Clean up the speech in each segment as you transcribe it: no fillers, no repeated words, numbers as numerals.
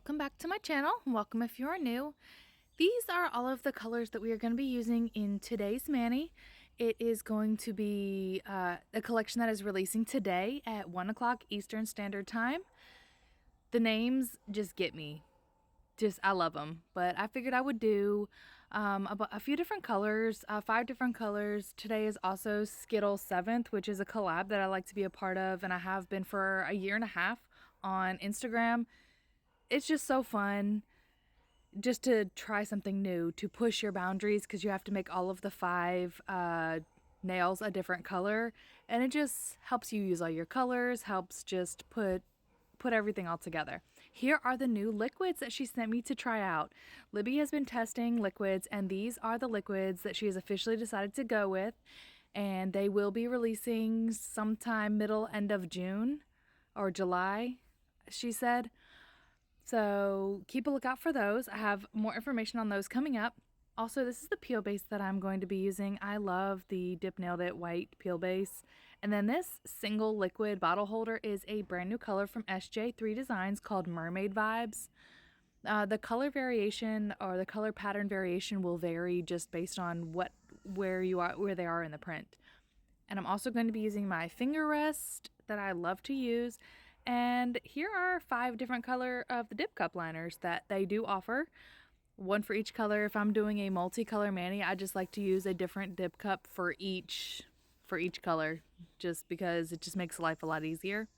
Welcome back to my channel. Welcome if you are new. These are all of the colors that we are going to be using in today's mani. It is going to be a collection that is releasing today at 1 o'clock Eastern Standard Time. The names just get me. I love them. But I figured I would do a few different colors, 5 different colors. Today is also Skittle 7th, which is a collab that I like to be a part of, and I have been for a year and a half on Instagram. It's just so fun just to try something new, to push your boundaries, because you have to make all of the 5 nails a different color, and it just helps you use all your colors, helps just put everything all together. Here are the new liquids that she sent me to try out. Libby has been testing liquids, and these are the liquids that she has officially decided to go with, and they will be releasing sometime end of June or July, she said. So keep a lookout for those. I have more information on those coming up. Also, this is the peel base that I'm going to be using. I love the Dip Nailed It white peel base. And then this single liquid bottle holder is a brand new color from SJ3 Designs called Mermaid Vibes. The color variation or the color pattern variation will vary just based on where they are in the print. And I'm also going to be using my finger rest that I love to use. And here are 5 different color of the Dipcup liners that they do offer. One for each color. If I'm doing a multicolor mani, I just like to use a different Dipcup for each color, just because it just makes life a lot easier.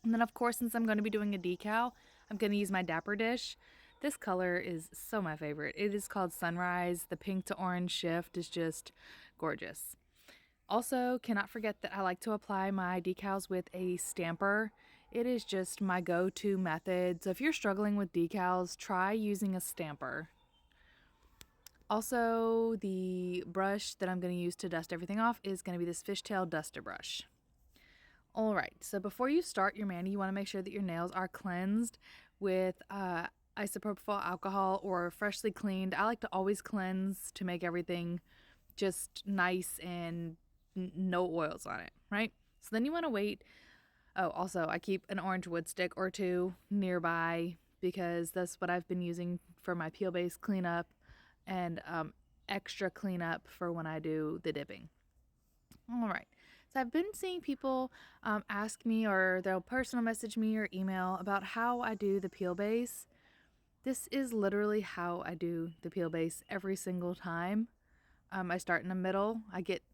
And then of course, since I'm going to be doing a decal, I'm going to use my Dapper Dish. This color is so my favorite. It is called Sunrise. The pink to orange shift is just gorgeous. Also, cannot forget that I like to apply my decals with a stamper. It is just my go-to method. So if you're struggling with decals, try using a stamper. Also, the brush that I'm going to use to dust everything off is going to be this fishtail duster brush. Alright, so before you start your mani, you want to make sure that your nails are cleansed with isopropyl alcohol or freshly cleaned. I like to always cleanse to make everything just nice and no oils on it, right? So then you want to wait. Oh, also, I keep an orange wood stick or 2 nearby because that's what I've been using for my peel base cleanup and extra cleanup for when I do the dipping. All right. So I've been seeing people ask me, or they'll personal message me or email about how I do the peel base. This is literally how I do the peel base every single time. I start in the middle.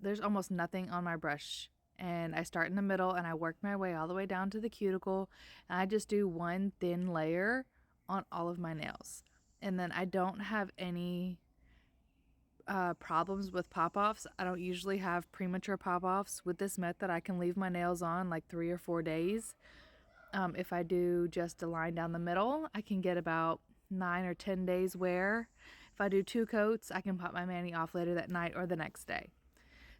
There's almost nothing on my brush, and I start in the middle and I work my way all the way down to the cuticle, and I just do one thin layer on all of my nails. And then I don't have any problems with pop-offs. I don't usually have premature pop-offs. With this method, I can leave my nails on like 3 or 4 days. If I do just a line down the middle, I can get about 9 or 10 days wear. If I do 2 coats, I can pop my mani off later that night or the next day.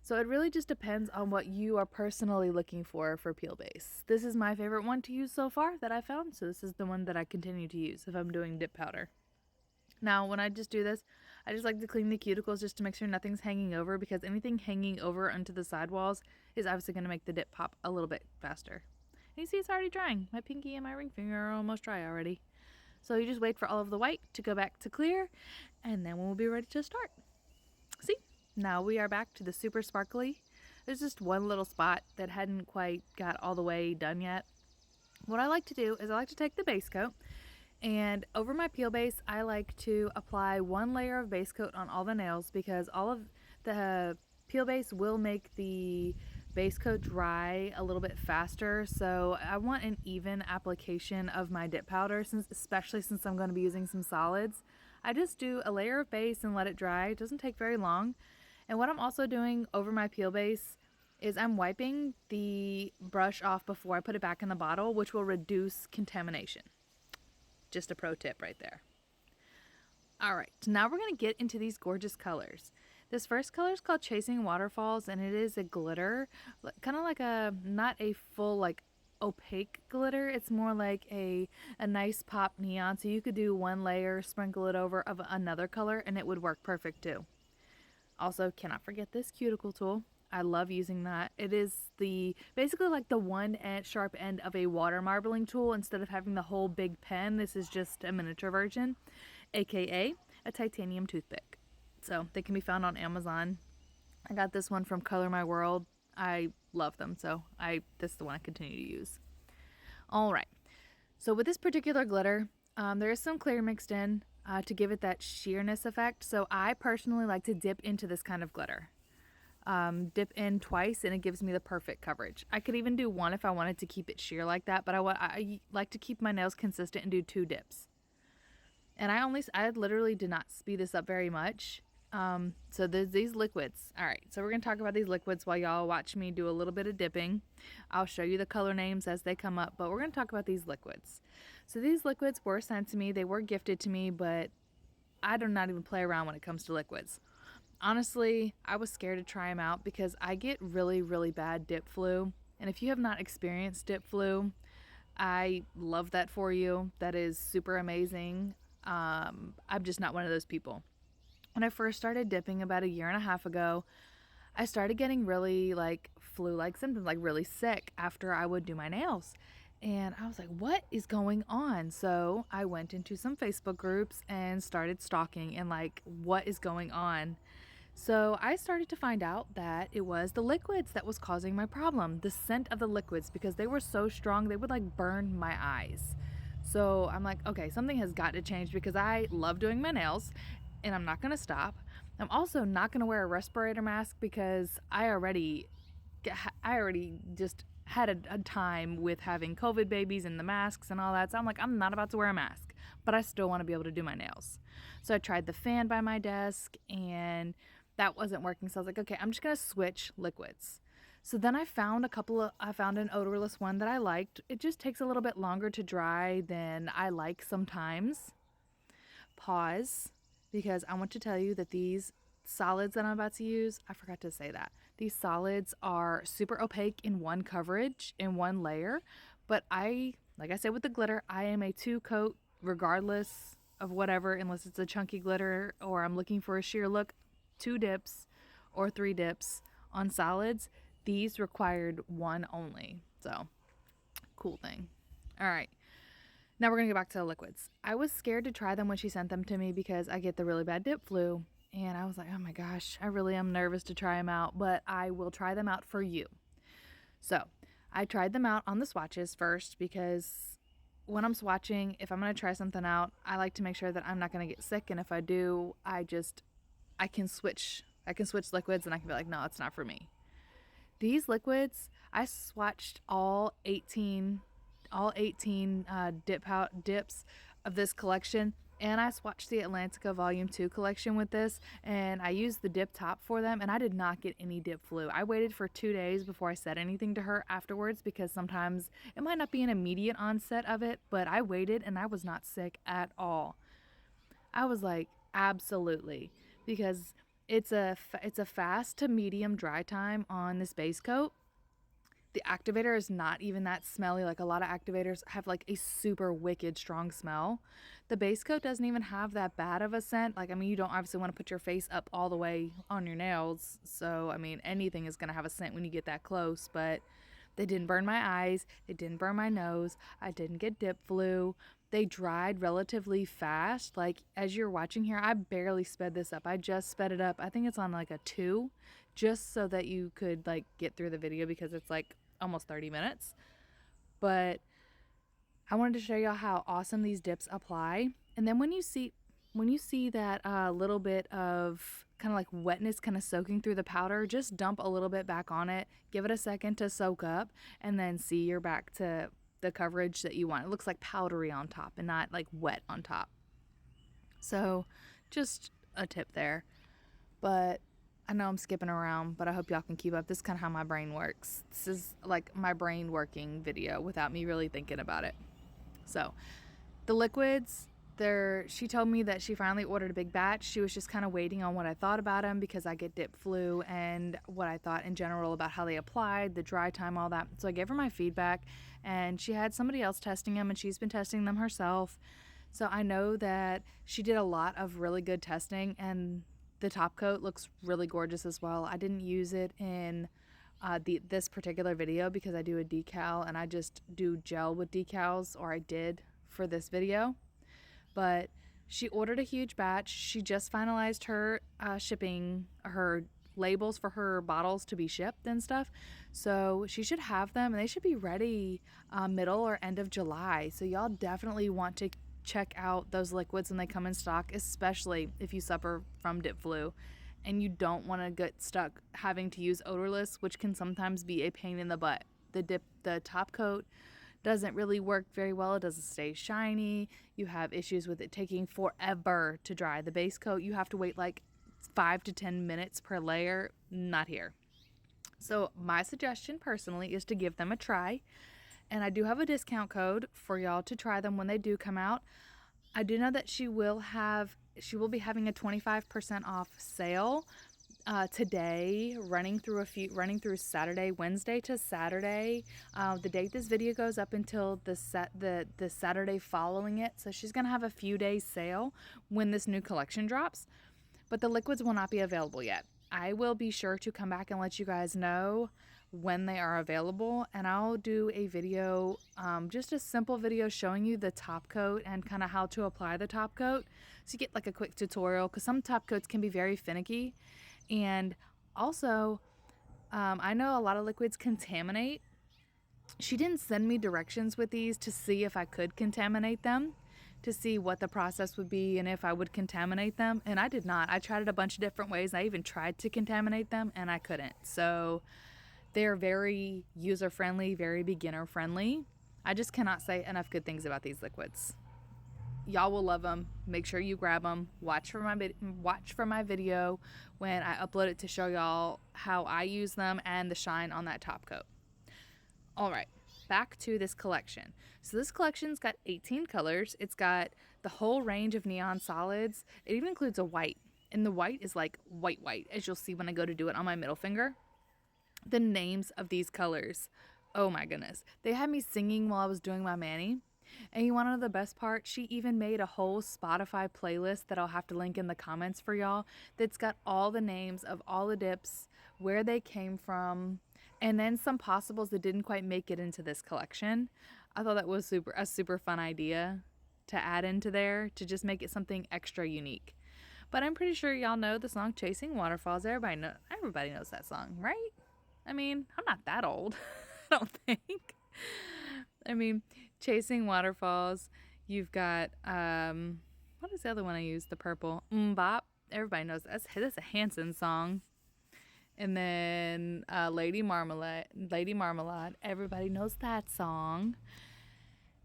So it really just depends on what you are personally looking for peel base. This is my favorite one to use so far that I found, so this is the one that I continue to use if I'm doing dip powder. Now, when I just do this, I just like to clean the cuticles just to make sure nothing's hanging over, because anything hanging over onto the sidewalls is obviously going to make the dip pop a little bit faster. And you see it's already drying. My pinky and my ring finger are almost dry already. So you just wait for all of the white to go back to clear, and then we'll be ready to start. See? Now we are back to the super sparkly. There's just one little spot that hadn't quite got all the way done yet. What I like to do is I like to take the base coat, and over my peel base, I like to apply 1 layer of base coat on all the nails, because all of the peel base will make the base coat dry a little bit faster. So I want an even application of my dip powder, especially since I'm going to be using some solids. I just do a layer of base and let it dry. It doesn't take very long. And what I'm also doing over my peel base is I'm wiping the brush off before I put it back in the bottle, which will reduce contamination. Just a pro tip right there. All right, so now we're going to get into these gorgeous colors. This first color is called Chasing Waterfalls, and it is a glitter, kind of like not a full like opaque glitter. It's more like a nice pop neon. So you could do 1 layer, sprinkle it over of another color, and it would work perfect too. Also, cannot forget this cuticle tool. I love using that. It is basically like the one sharp end of a water marbling tool. Instead of having the whole big pen, this is just a miniature version, aka a titanium toothpick. So they can be found on Amazon. I got this one from Color My World. I love them, so this is the one I continue to use. All right. So with this particular glitter, there is some clear mixed in to give it that sheerness effect. So I personally like to dip into this kind of glitter. Dip in twice and it gives me the perfect coverage. I could even do one if I wanted to keep it sheer like that, but I like to keep my nails consistent and do 2 dips. And I literally did not speed this up very much. So there's these liquids. All right, so we're gonna talk about these liquids while y'all watch me do a little bit of dipping. I'll show you the color names as they come up, but we're gonna talk about these liquids. So these liquids were sent to me, they were gifted to me, but I do not even play around when it comes to liquids. Honestly, I was scared to try them out because I get really, really bad dip flu. And if you have not experienced dip flu, I love that for you. That is super amazing. I'm just not one of those people. When I first started dipping about 1.5 years ago, I started getting really like flu-like symptoms, like really sick after I would do my nails. And I was like, what is going on? So I went into some Facebook groups and started stalking and like, what is going on? So I started to find out that it was the liquids that was causing my problem, the scent of the liquids, because they were so strong, they would like burn my eyes. So I'm like, okay, something has got to change because I love doing my nails and I'm not going to stop. I'm also not going to wear a respirator mask because I already just had a time with having COVID babies and the masks and all that. So I'm like, I'm not about to wear a mask, but I still want to be able to do my nails. So I tried the fan by my desk and that wasn't working. So I was like, okay, I'm just going to switch liquids. So then I found an odorless one that I liked. It just takes a little bit longer to dry than I like sometimes. Pause, because I want to tell you that these solids that I'm about to use, I forgot to say that. These solids are super opaque in one coverage, in one layer, but like I said with the glitter, I am a 2-coat regardless of whatever, unless it's a chunky glitter or I'm looking for a sheer look. 2 dips or 3 dips on solids. These required 1 only. So, cool thing. All right. Now we're going to go back to the liquids. I was scared to try them when she sent them to me because I get the really bad dip flu. And I was like, oh my gosh, I really am nervous to try them out, but I will try them out for you. So, I tried them out on the swatches first because when I'm swatching, if I'm going to try something out, I like to make sure that I'm not going to get sick. And if I do, I can switch liquids and I can be like, no, it's not for me. These liquids, I swatched all 18 dips of this collection, and I swatched the Atlantica Volume 2 collection with this, and I used the dip top for them, and I did not get any dip flu. I waited for 2 days before I said anything to her afterwards because sometimes it might not be an immediate onset of it, but I waited and I was not sick at all. I was like, absolutely, because it's a fast to medium dry time on this base coat. The activator is not even that smelly. Like a lot of activators have like a super wicked strong smell. The base coat doesn't even have that bad of a scent. Like, I mean, you don't obviously want to put your face up all the way on your nails. So, I mean, anything is going to have a scent when you get that close, but they didn't burn my eyes. They didn't burn my nose. I didn't get dip flu. They dried relatively fast. Like, as you're watching here, I barely sped this up. I just sped it up. I think it's on like a 2, just so that you could like get through the video because it's like almost 30 minutes. But I wanted to show y'all how awesome these dips apply. And then when you see that little bit of kind of like wetness kind of soaking through the powder, just dump a little bit back on it, give it a second to soak up, and then see you're back to the coverage that you want. It looks like powdery on top and not like wet on top. So just a tip there. But I know I'm skipping around, but I hope y'all can keep up. This is kind of how my brain works. This is like my brain working video without me really thinking about it. So the liquids, she told me that she finally ordered a big batch. She was just kind of waiting on what I thought about them because I get dip flu and what I thought in general about how they applied, the dry time, all that. So I gave her my feedback and she had somebody else testing them and she's been testing them herself. So I know that she did a lot of really good testing and the top coat looks really gorgeous as well. I didn't use it in this particular video because I do a decal and I just do gel with decals, or I did for this video. But she ordered a huge batch. She just finalized her shipping, her labels for her bottles to be shipped and stuff. So she should have them and they should be ready middle or end of July. So y'all definitely want to check out those liquids when they come in stock, especially if you suffer from dip flu and you don't want to get stuck having to use odorless, which can sometimes be a pain in the butt. The top coat doesn't really work very well. It doesn't stay shiny. You have issues with it taking forever to dry. The base coat, you have to wait like 5 to 10 minutes per layer. Not here. So my suggestion personally is to give them a try. And I do have a discount code for y'all to try them when they do come out. I do know that she will be having a 25% off sale today, running through Saturday, Wednesday to Saturday. The date this video goes up until the Saturday following it. So she's gonna have a few days sale when this new collection drops, but the liquids will not be available yet. I will be sure to come back and let you guys know when they are available, and I'll do a video, just a simple video showing you the top coat and kind of how to apply the top coat, so you get like a quick tutorial, because some top coats can be very finicky. And also, I know a lot of liquids contaminate. She didn't send me directions with these to see if I could contaminate them, to see what the process would be and if I would contaminate them, and I did not. I tried it a bunch of different ways. I even tried to contaminate them and I couldn't. So they're very user-friendly, very beginner-friendly. I just cannot say enough good things about these liquids. Y'all will love them. Make sure you grab them. Watch for my video when I upload it to show y'all how I use them and the shine on that top coat. All right, back to this collection. So this collection's got 18 colors. It's got the whole range of neon solids. It even includes a white, and the white is like white, as you'll see when I go to do it on my middle finger. The names of these colors, oh my goodness, they had me singing while I was doing my mani. And you want to know the best part? She even made a whole Spotify playlist that I'll have to link in the comments for y'all, that's got all the names of all the dips, where they came from, and then some possibles that didn't quite make it into this collection. I thought that was a super fun idea to add into there, to just make it something extra unique. But I'm pretty sure y'all know the song Chasing Waterfalls. Everybody knows that song, right? I mean, I'm not that old, I don't think. I mean, Chasing Waterfalls. You've got, what is the other one I used? The purple. MMMBop. Everybody knows that's a Hanson song. And then Lady Marmalade. Everybody knows that song.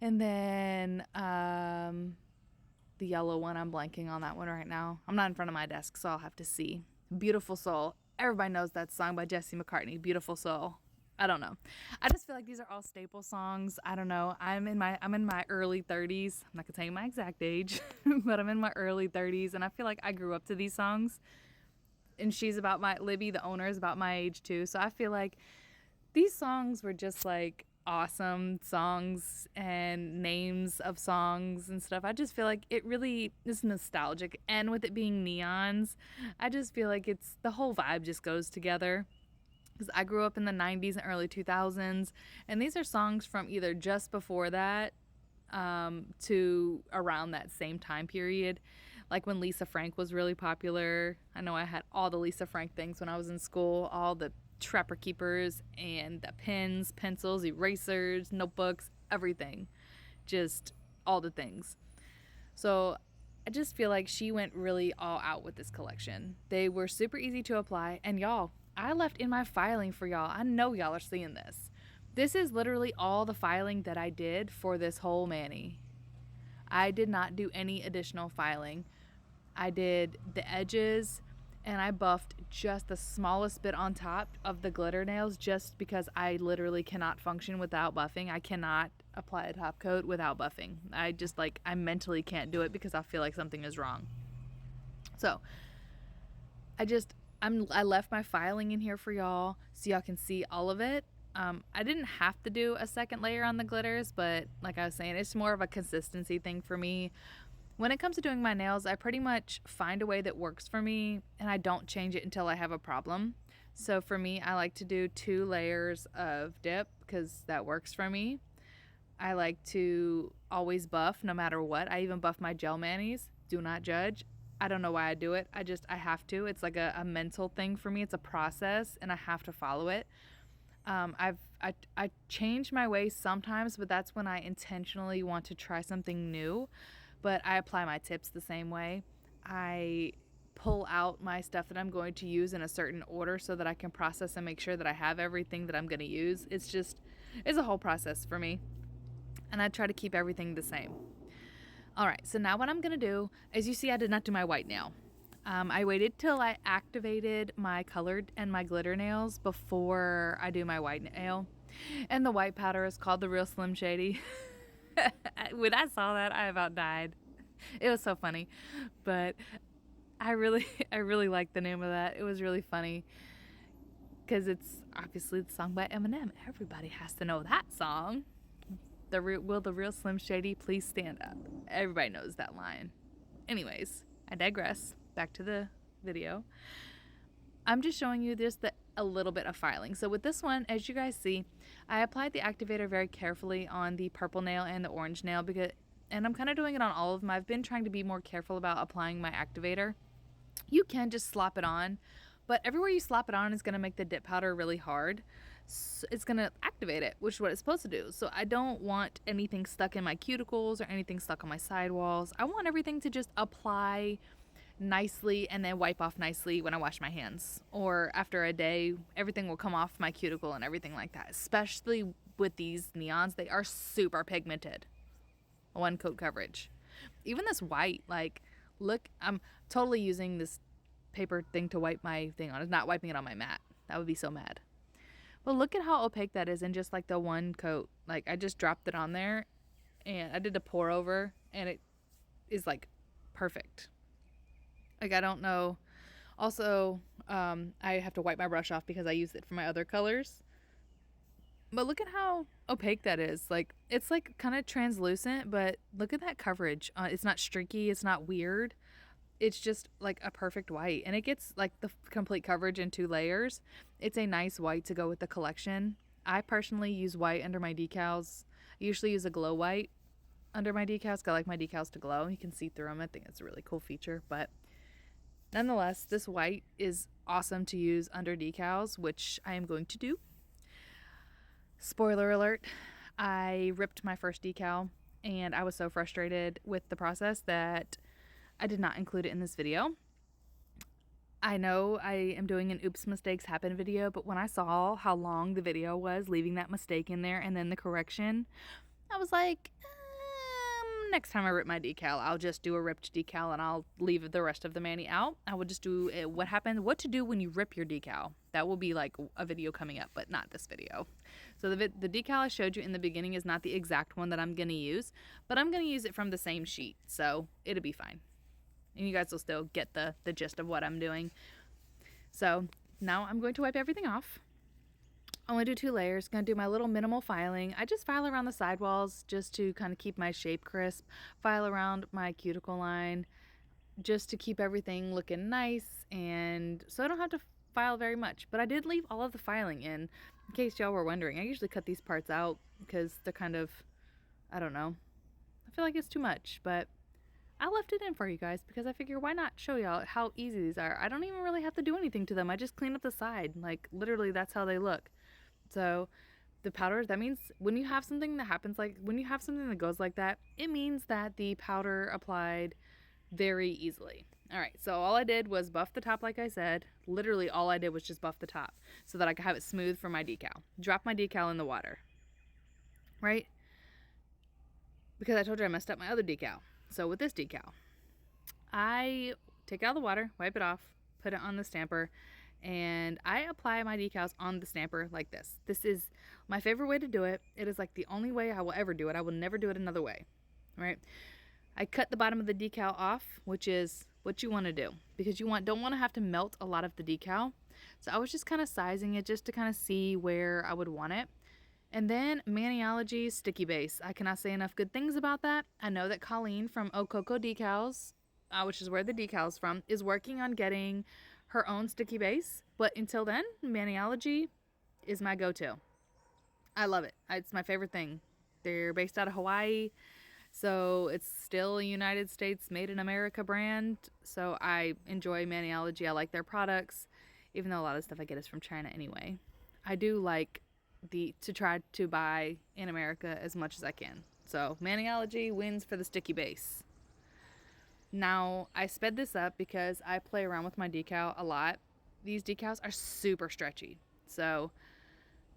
And then the yellow one, I'm blanking on that one right now. I'm not in front of my desk, so I'll have to see. Beautiful Soul. Everybody knows that song by Jesse McCartney. Beautiful Soul. I don't know. I just feel like these are all staple songs. I don't know. I'm in my early 30s. I'm not gonna tell you my exact age, but I'm in my early 30s, and I feel like I grew up to these songs. And Libby, the owner, is about my age too. So I feel like these songs were just like awesome songs and names of songs and stuff. I just feel like it really is nostalgic, and with it being neons, I just feel like the whole vibe just goes together. Because I grew up in the 90s and early 2000s, and these are songs from either just before that to around that same time period, like when Lisa Frank was really popular. I know I had all the Lisa Frank things when I was in school, all the Trapper Keepers and the pens, pencils, erasers, notebooks, everything, just all the things. So I just feel like she went really all out with this collection. They were super easy to apply, and y'all, I left in my filing for y'all. I know y'all are seeing this. This is literally all the filing that I did for this whole mani. I did not do any additional filing. I did the edges, and I buffed just the smallest bit on top of the glitter nails, just because I literally cannot function without buffing. I cannot apply a top coat without buffing. I mentally can't do it because I feel like something is wrong. So I left my filing in here for y'all so y'all can see all of it. I didn't have to do a second layer on the glitters, but like I was saying, it's more of a consistency thing for me. When it comes to doing my nails, I pretty much find a way that works for me and I don't change it until I have a problem. So for me, I like to do 2 layers of dip because that works for me. I like to always buff no matter what. I even buff my gel manis. Do not judge. I don't know why I do it. I have to. It's like a mental thing for me. It's a process and I have to follow it. I change my ways sometimes, but that's when I intentionally want to try something new. But I apply my tips the same way. I pull out my stuff that I'm going to use in a certain order so that I can process and make sure that I have everything that I'm going to use. It's a whole process for me. And I try to keep everything the same. All right, so now what I'm going to do, as you see, I did not do my white nail. I waited till I activated my colored and my glitter nails before I do my white nail. And the white powder is called the Real Slim Shady. When I saw that, I about died. It was so funny. But I really liked the name of that. It was really funny. Because it's obviously the song by Eminem. Everybody has to know that song. Will the Real Slim Shady please stand up? Everybody knows that line. Anyways, I digress. Back to the video. I'm just showing you a little bit of filing. So with this one, as you guys see, I applied the activator very carefully on the purple nail and the orange nail and I'm kind of doing it on all of them. I've been trying to be more careful about applying my activator. You can just slop it on, but everywhere you slop it on is going to make the dip powder really hard. So it's going to activate it, which is what it's supposed to do. So I don't want anything stuck in my cuticles or anything stuck on my sidewalls. I want everything to just apply nicely and then wipe off nicely when I wash my hands, or after a day everything will come off my cuticle and everything like that. Especially with these neons, they are super pigmented. 1 coat coverage. Even this white, like, look, I'm totally using this paper thing to wipe my thing on. It's not wiping it on my mat. That would be so mad. But look at how opaque that is in just like the 1 coat. Like, I just dropped it on there and I did a pour over and it is like perfect. Like, I don't know. Also, I have to wipe my brush off because I used it for my other colors. But look at how opaque that is. Like, it's like kind of translucent, but look at that coverage. It's not streaky. It's not weird. It's just like a perfect white. And it gets like the complete coverage in 2 layers. It's a nice white to go with the collection. I personally use white under my decals. I usually use a glow white under my decals because I like my decals to glow. You can see through them. I think it's a really cool feature. But nonetheless, this white is awesome to use under decals, which I am going to do. Spoiler alert, I ripped my first decal and I was so frustrated with the process that I did not include it in this video. I know I am doing an oops mistakes happen video, but when I saw how long the video was, leaving that mistake in there and then the correction, I was like, next time I rip my decal, I'll just do a ripped decal and I'll leave the rest of the mani out. I will just do what to do when you rip your decal. That will be like a video coming up, but not this video. So the decal I showed you in the beginning is not the exact one that I'm going to use, but I'm going to use it from the same sheet, so it'll be fine. And you guys will still get the gist of what I'm doing. So now I'm going to wipe everything off. I'm going to do 2 layers. Going to do my little minimal filing. I just file around the sidewalls just to kind of keep my shape crisp. File around my cuticle line just to keep everything looking nice, and so I don't have to file very much. But I did leave all of the filing in case y'all were wondering. I usually cut these parts out because they're kind of, I don't know. I feel like it's too much, but I left it in for you guys because I figure why not show y'all how easy these are. I don't even really have to do anything to them. I just clean up the side. Like, literally, that's how they look. So the powder, that means when you have something that happens, like when you have something that goes like that, it means that the powder applied very easily. All right, so all I did was buff the top, like I said. Literally all I did was just buff the top so that I could have it smooth for my decal. Drop my decal in the water, right? Because I told you I messed up my other decal. So with this decal, I take it out of the water, wipe it off, put it on the stamper, and I apply my decals on the stamper like this. This is my favorite way to do it. It is like the only way I will ever do it. I will never do it another way, right? I cut the bottom of the decal off, which is what you want to do because you don't want to have to melt a lot of the decal. So I was just kind of sizing it just to kind of see where I would want it. And then Maniology Sticky Base. I cannot say enough good things about that. I know that Colleen from Coco Decals, which is where the decal's from, is working on getting her own sticky base. But until then, Maniology is my go-to. I love it. It's my favorite thing. They're based out of Hawaii, so it's still a United States made in America brand. So I enjoy Maniology. I like their products, even though a lot of stuff I get is from China anyway. I do like to try to buy in America as much as I can. So Maniology wins for the sticky base. Now I sped this up because I play around with my decal a lot. These decals are super stretchy. So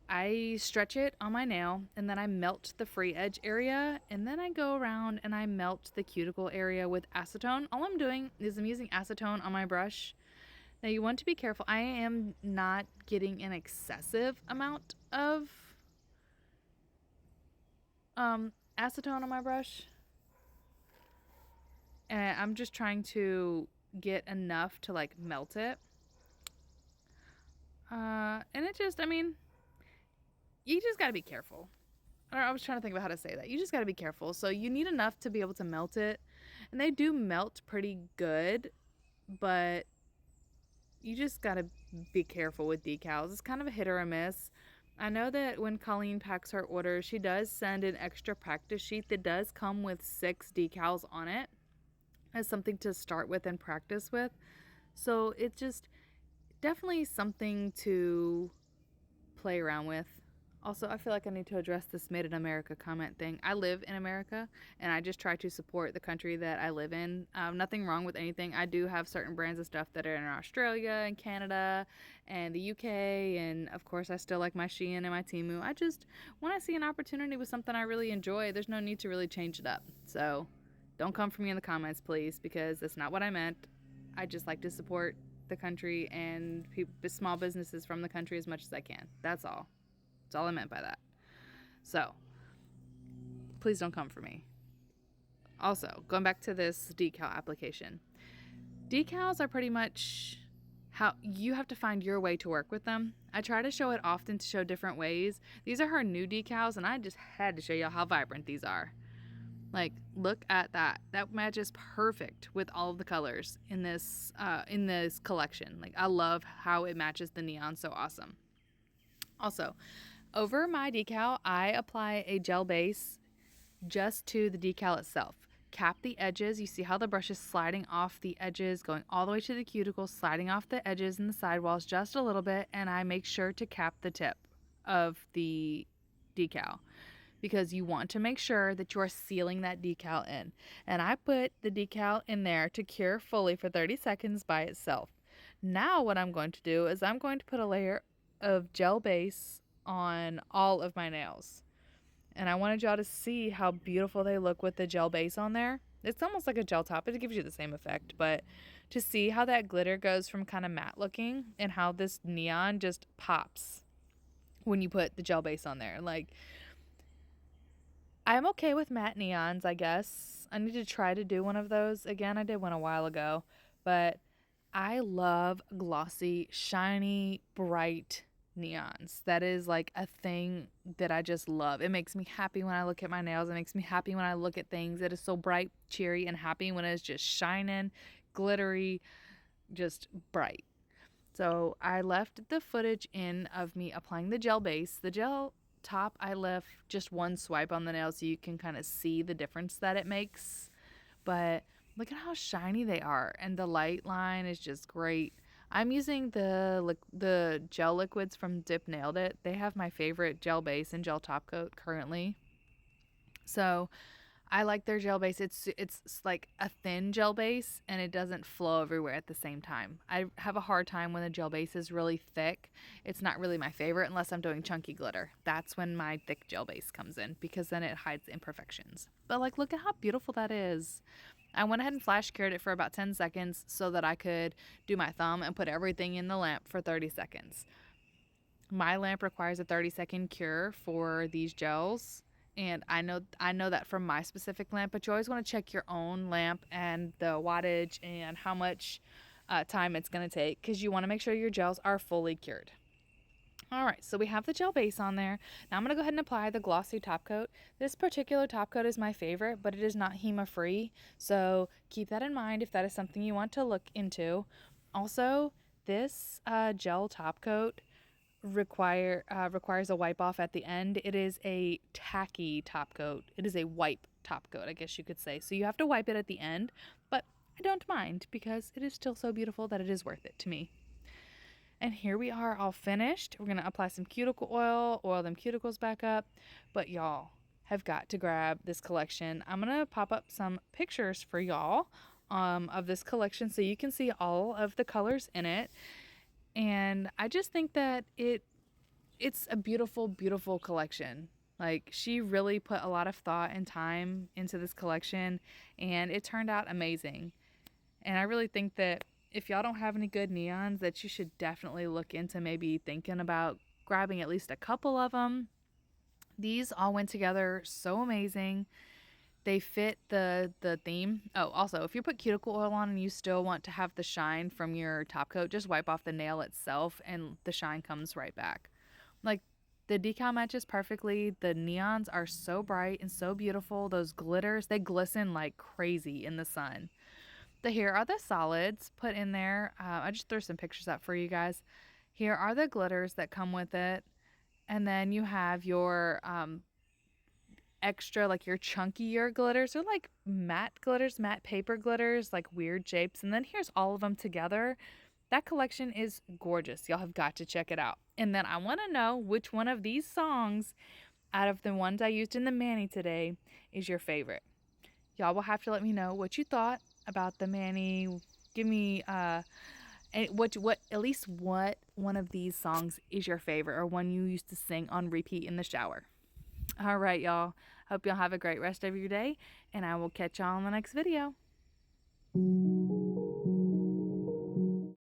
I stretch it on my nail and then I melt the free edge area and then I go around and I melt the cuticle area with acetone. All I'm doing is I'm using acetone on my brush. Now you want to be careful. I am not getting an excessive amount of acetone on my brush. And I'm just trying to get enough to like melt it. And it just, I mean, you just gotta be careful. Or I was trying to think about how to say that. You just gotta be careful. So you need enough to be able to melt it. And they do melt pretty good, but you just gotta be careful with decals. It's kind of a hit or a miss. I know that when Colleen packs her orders, she does send an extra practice sheet that does come with 6 decals on it as something to start with and practice with. So it's just definitely something to play around with. Also, I feel like I need to address this made in America comment thing. I live in America and I just try to support the country that I live in. Nothing wrong with anything. I do have certain brands of stuff that are in Australia and Canada and the UK, and of course I still like my Shein and my Temu. I just, when I see an opportunity with something I really enjoy, there's no need to really change it up. So don't come for me in the comments, please, because that's not what I meant. I just like to support the country and small businesses from the country as much as I can. That's all. That's all I meant by that. So, please don't come for me. Also, going back to this decal application. Decals are pretty much how you have to find your way to work with them. I try to show it often to show different ways. These are her new decals, and I just had to show y'all how vibrant these are. Like, look at that. That matches perfect with all of the colors in this collection. Like, I love how it matches the neon so awesome. Also, over my decal, I apply a gel base just to the decal itself. Cap the edges. You see how the brush is sliding off the edges, going all the way to the cuticle, sliding off the edges and the sidewalls just a little bit, and I make sure to cap the tip of the decal because you want to make sure that you are sealing that decal in. And I put the decal in there to cure fully for 30 seconds by itself. Now what I'm going to do is I'm going to put a layer of gel base on all of my nails. And I wanted y'all to see how beautiful they look with the gel base on there. It's almost like a gel top. It gives you the same effect, but to see how that glitter goes from kind of matte looking and how this neon just pops when you put the gel base on there. Like, I'm okay with matte neons, I guess. I need to try to do one of those again. I did one a while ago, but I love glossy, shiny, bright neons. That is like a thing that I just love. It makes me happy when I look at my nails. It makes me happy when I look at things. It is so bright, cheery, and happy when it's just shining, glittery, just bright. So I left the footage in of me applying the gel base. The gel top, I left just one swipe on the nail so you can kind of see the difference that it makes. But look at how shiny they are, and the light line is just great. I'm using the gel liquids from Nailed It. They have my favorite gel base and gel top coat currently. So I like their gel base. It's like a thin gel base and it doesn't flow everywhere at the same time. I have a hard time when the gel base is really thick. It's not really my favorite unless I'm doing chunky glitter. That's when my thick gel base comes in because then it hides the imperfections. But like, look at how beautiful that is. I went ahead and flash cured it for about 10 seconds so that I could do my thumb and put everything in the lamp for 30 seconds. My lamp requires a 30-second cure for these gels, and I know that from my specific lamp, but you always want to check your own lamp and the wattage and how much time it's going to take because you want to make sure your gels are fully cured. Alright, so we have the gel base on there. Now I'm going to go ahead and apply the glossy top coat. This particular top coat is my favorite, but it is not HEMA free, so keep that in mind if that is something you want to look into. Also, this gel top coat requires a wipe off at the end. It is a tacky top coat. It is a wipe top coat, I guess you could say. So you have to wipe it at the end, but I don't mind because it is still so beautiful that it is worth it to me. And here we are all finished. We're going to apply some cuticle oil them cuticles back up. But y'all have got to grab this collection. I'm going to pop up some pictures for y'all of this collection so you can see all of the colors in it. And I just think that it's a beautiful, beautiful collection. Like, she really put a lot of thought and time into this collection, and it turned out amazing. And I really think that if y'all don't have any good neons, that you should definitely look into maybe thinking about grabbing at least a couple of them. These all went together so amazing. They fit the theme. Oh, also, if you put cuticle oil on and you still want to have the shine from your top coat, just wipe off the nail itself and the shine comes right back. Like, the decal matches perfectly. The neons are so bright and so beautiful. Those glitters, they glisten like crazy in the sun. Here are the solids put in there. I just threw some pictures up for you guys. Here are the glitters that come with it. And then you have your extra, like your chunkier glitters. They're like matte glitters, matte paper glitters, like weird shapes. And then here's all of them together. That collection is gorgeous. Y'all have got to check it out. And then I want to know which one of these songs out of the ones I used in the mani today is your favorite. Y'all will have to let me know what you thought about the mani. Give me what at least what one of these songs is your favorite or one you used to sing on repeat in the shower. All right, y'all. Hope y'all have a great rest of your day, and I will catch y'all in the next video.